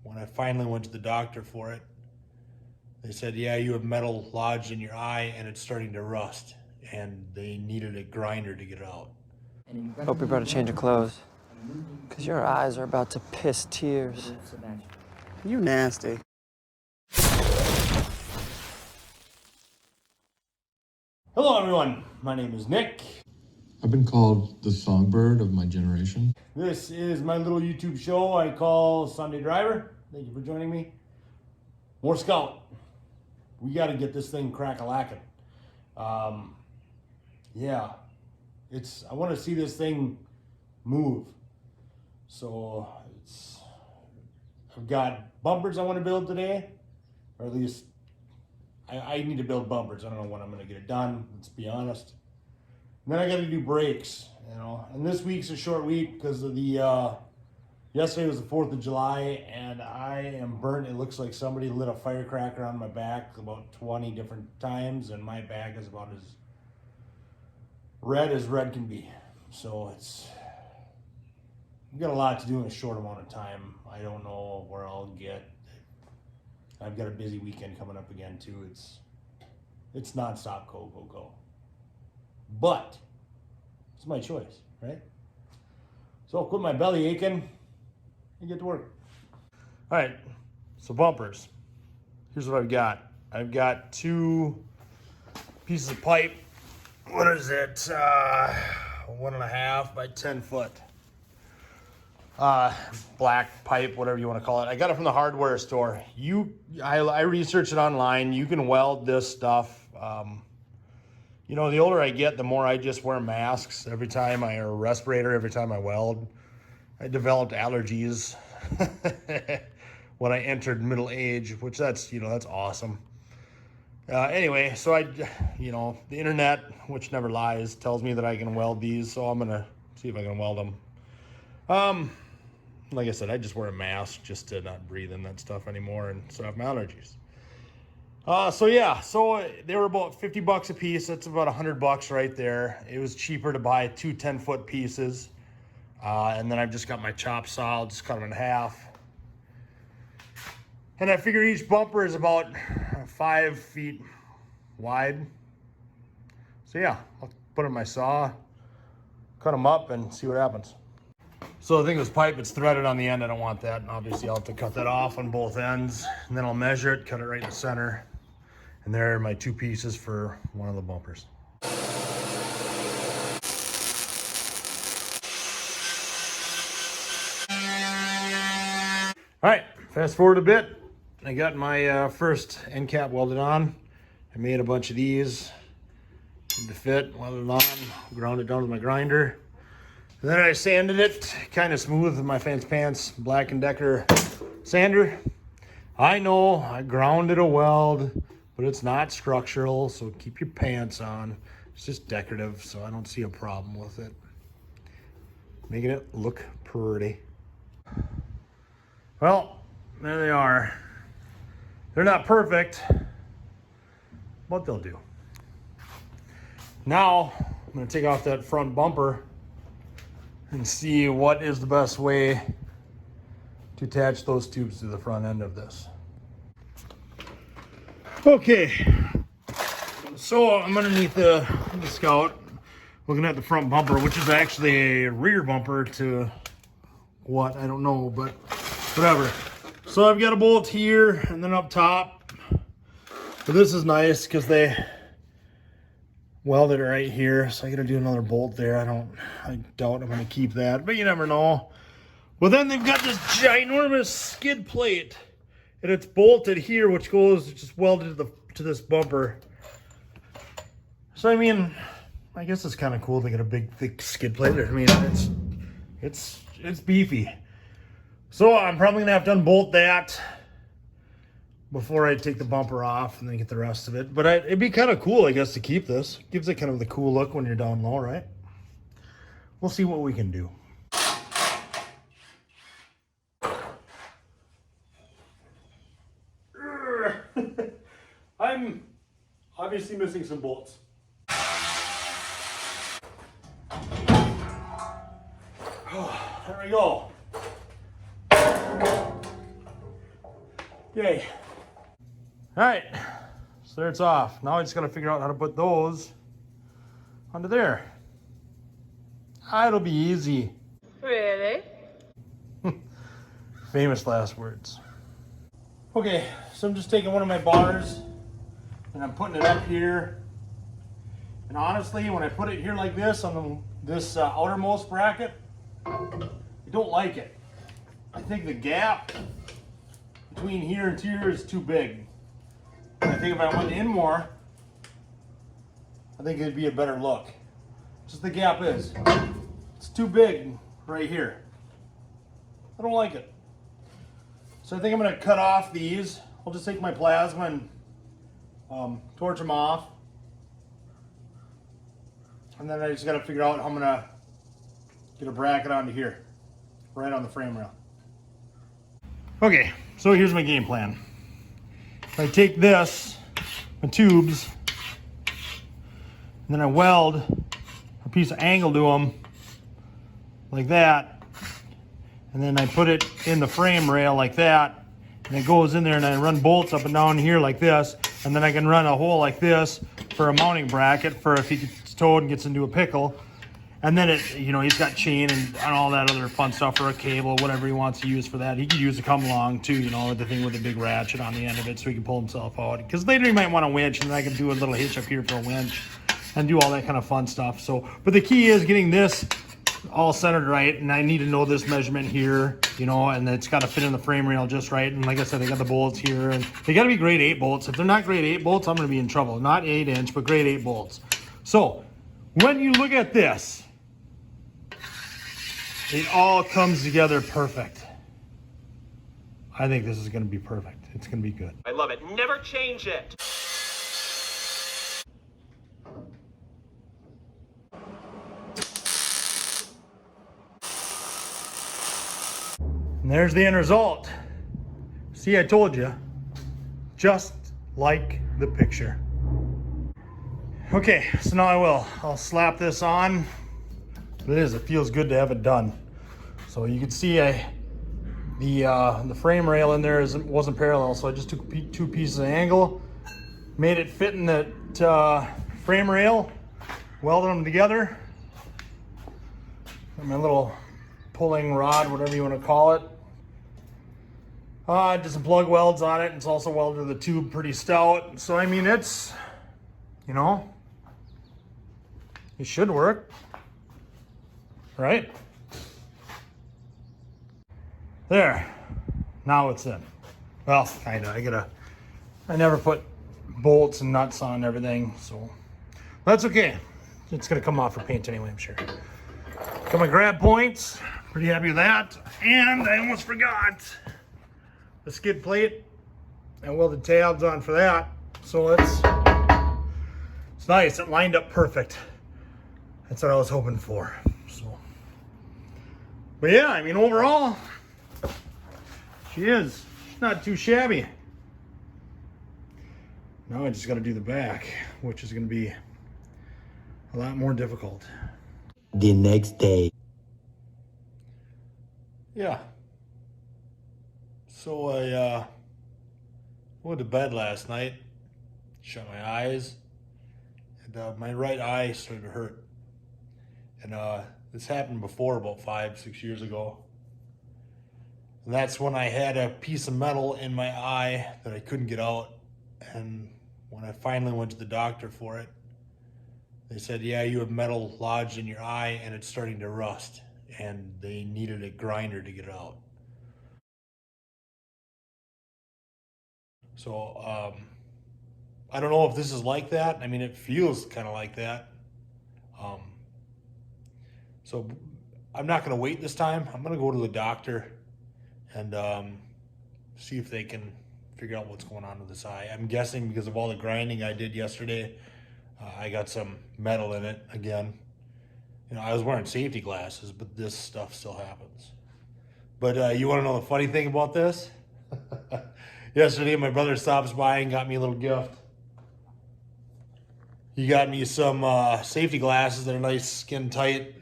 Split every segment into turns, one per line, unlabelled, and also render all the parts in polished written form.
when I finally went to the doctor for it, they said, yeah, you have metal lodged in your eye and it's starting to rust, and they needed a grinder to get it out.
Hope you brought a change of clothes, because your eyes are about to piss tears.
You nasty.
Hello everyone, my name is Nick.
I've been called the songbird of my generation.
This is my little YouTube show I call Sunday Driver. Thank you for joining me. More Scout. We got to get this thing crack-a-lacking. Yeah, I want to see this thing move. So I've got bumpers I want to build today, or at least I need to build bumpers. I don't know when I'm going to get it done, let's be honest. And then I got to do brakes, and this week's a short week because of the, yesterday was the 4th of July, and I am burnt. It looks like somebody lit a firecracker on my back about 20 different times, and my back is about as red can be. So I've got a lot to do in a short amount of time. I don't know where I'll get. I've got a busy weekend coming up again too. It's nonstop go. But it's my choice, right? So I'll quit my belly aching and get to work. All right, so bumpers. Here's what I've got. I've got 2 pieces of pipe. What is it? 1.5 by 10 foot. Black pipe, whatever you want to call it. I got it from the hardware store. I researched it online. You can weld this stuff. The older I get, the more I just wear masks every time or a respirator every time I weld. I developed allergies when I entered middle age, which that's awesome. Anyway, so the internet, which never lies, tells me that I can weld these, so I'm gonna see if I can weld them. Like I said, I just wear a mask just to not breathe in that stuff anymore, and so I have my allergies. So they were about $50 a piece. That's about $100 right there. It was cheaper to buy 2 10-foot pieces. And then I've just got my chop saw. I'll just cut them in half. And I figure each bumper is about 5 feet wide. So yeah, I'll put it in my saw, cut them up, and see what happens. So the thing with pipe, it's threaded on the end. I don't want that. And obviously I'll have to cut that off on both ends. And then I'll measure it, cut it right in the center. And there are my 2 pieces for one of the bumpers. All right, fast forward a bit. I got my first end cap welded on. I made a bunch of these to fit, welded it on, ground it down with my grinder. And then I sanded it kind of smooth with my Fancy Pants Black & Decker sander. I know I grounded a weld, but it's not structural, so keep your pants on. It's just decorative, so I don't see a problem with it. Making it look pretty. Well, there they are. They're not perfect, but they'll do. Now, I'm gonna take off that front bumper and see what is the best way to attach those tubes to the front end of this. Okay, so I'm underneath the Scout, looking at the front bumper, which is actually a rear bumper to what, I don't know, but whatever. So I've got a bolt here and then up top. But this is nice because they welded it right here. So I gotta do another bolt there. I doubt I'm gonna keep that, but you never know. Well, then they've got this ginormous skid plate, and it's bolted here, which goes just welded to this bumper. So I mean, I guess it's kind of cool. They got a big, thick skid plate. I mean, it's beefy. So I'm probably gonna have to unbolt that before I take the bumper off and then get the rest of it. But it'd be kind of cool, I guess, to keep this. Gives it kind of the cool look when you're down low, right? We'll see what we can do. I'm obviously missing some bolts. Oh, there we go. Okay. All right. So there it's off. Now I just got to figure out how to put those onto there. It'll be easy.
Really?
Famous last words. Okay, so I'm just taking one of my bars and I'm putting it up here. And honestly, when I put it here like this on this outermost bracket, I don't like it. I think the gap between here and here is too big. I think if I went in more, I think it'd be a better look. Just the gap is. It's too big right here. I don't like it. So I think I'm gonna cut off these. I'll just take my plasma and torch them off. And then I just gotta figure out how I'm gonna get a bracket onto here, right on the frame rail. Okay, so here's my game plan. If I take this, my tubes, and then I weld a piece of angle to them, like that, and then I put it in the frame rail like that, and it goes in there, and I run bolts up and down here like this, and then I can run a hole like this for a mounting bracket for if he gets towed and gets into a pickle. And then it, you know, he's got chain and all that other fun stuff, or a cable, whatever he wants to use for that. He could use a come along too, you know, the thing with the big ratchet on the end of it so he can pull himself out. Because later he might want a winch, and then I can do a little hitch up here for a winch and do all that kind of fun stuff. So, but the key is getting this all centered right, and I need to know this measurement here, you know, and it's got to fit in the frame rail just right. And like I said, I got the bolts here, and they got to be grade 8 bolts. If they're not grade 8 bolts, I'm going to be in trouble. Not 8-inch, but grade 8 bolts. So when you look at this, it all comes together perfect. I think this is going to be perfect. It's going to be good.
I love it. Never change it.
And there's the end result. See, I told you. Just like the picture. Okay, so now I'll slap this on. It feels good to have it done. So you can see the frame rail in there wasn't parallel, so I just took 2 pieces of angle, made it fit in the frame rail, welded them together. And my little pulling rod, whatever you want to call it. Did some plug welds on it. It's also welded to the tube pretty stout. So I mean, it's, you know, it should work. Right? There. Now it's in. Well, kinda. I never put bolts and nuts on everything, so that's okay. It's gonna come off for paint anyway, I'm sure. Got my grab points. Pretty happy with that. And I almost forgot the skid plate. I welded tabs on for that. So it's nice. It lined up perfect. That's what I was hoping for. So, but yeah, I mean, overall, she's not too shabby. Now I just got to do the back, which is going to be a lot more difficult.
The next day.
Yeah. So I went to bed last night, shut my eyes, and my right eye started to hurt. And this happened before, about 5-6 years ago. And that's when I had a piece of metal in my eye that I couldn't get out. And when I finally went to the doctor for it, they said, yeah, you have metal lodged in your eye and it's starting to rust. And they needed a grinder to get it out. So I don't know if this is like that. I mean, it feels kind of like that. So I'm not going to wait this time. I'm going to go to the doctor and see if they can figure out what's going on with this eye. I'm guessing because of all the grinding I did yesterday, I got some metal in it again. You know, I was wearing safety glasses, but this stuff still happens. But you want to know the funny thing about this? Yesterday, my brother stops by and got me a little gift. He got me some safety glasses that are nice, skin tight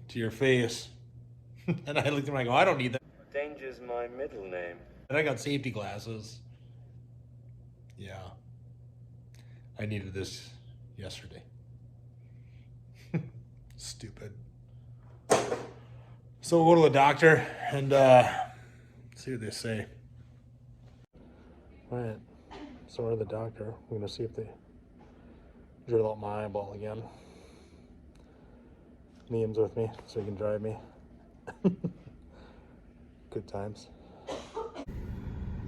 to your face. And I looked at him and I go, I don't need that.
Danger's my middle name.
And I got safety glasses. Yeah. I needed this yesterday. Stupid. So we'll go to the doctor and see what they say. All right. So we're at the doctor. We're going to see if they drill out my eyeball again. Liam's with me, so he can drive me. Good times.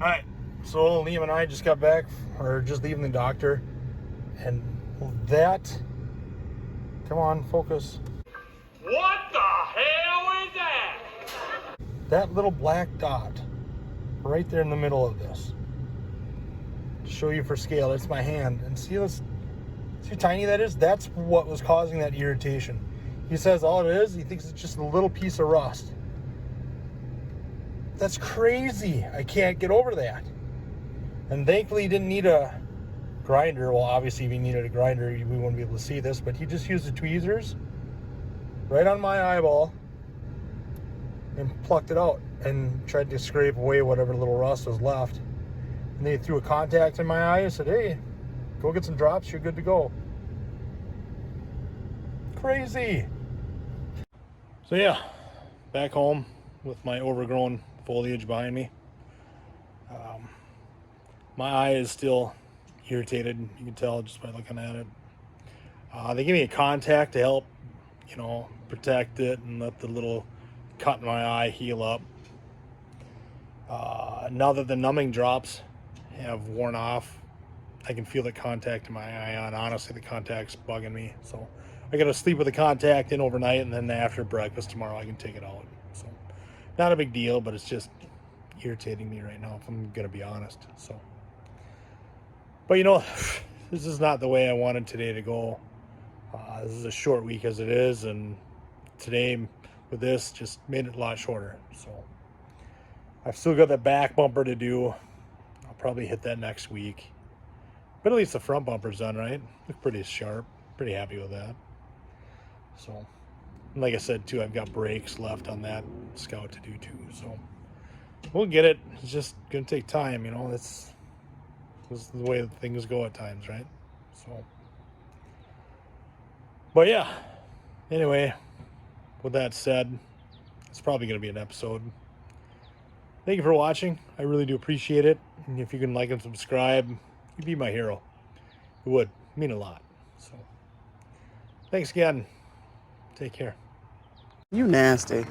Alright, so Liam and I just got back, or just leaving the doctor, and that, come on, focus.
What the hell is that?
That little black dot, right there in the middle of this. To show you for scale, it's my hand, and see this, see how tiny that is? That's what was causing that irritation. He says all it is, he thinks it's just a little piece of rust. That's crazy. I can't get over that. And thankfully he didn't need a grinder. Well, obviously if he needed a grinder, we wouldn't be able to see this, but he just used the tweezers right on my eyeball and plucked it out and tried to scrape away whatever little rust was left. And then he threw a contact in my eye and said, hey, go get some drops, you're good to go. Crazy. So yeah, back home with my overgrown foliage behind me. My eye is still irritated. You can tell just by looking at it. They gave me a contact to help, you know, protect it and let the little cut in my eye heal up. Now that the numbing drops have worn off, I can feel the contact in my eye on. Honestly, the contact's bugging me. So I gotta sleep with the contact in overnight, and then after breakfast tomorrow I can take it out. So not a big deal, but it's just irritating me right now, if I'm gonna be honest. So, but you know, this is not the way I wanted today to go. This is a short week as it is, and today with this just made it a lot shorter. So I've still got the back bumper to do. I'll probably hit that next week, but at least the front bumper's done, right? Look pretty sharp. Pretty happy with that. So, like I said too, I've got brakes left on that Scout to do too. So we'll get it. It's just gonna take time, you know. This is the way things go at times, right? So, but yeah. Anyway, with that said, it's probably gonna be an episode. Thank you for watching. I really do appreciate it. And if you can like and subscribe, you'd be my hero. It would mean a lot. So, thanks again. Take care.
You nasty.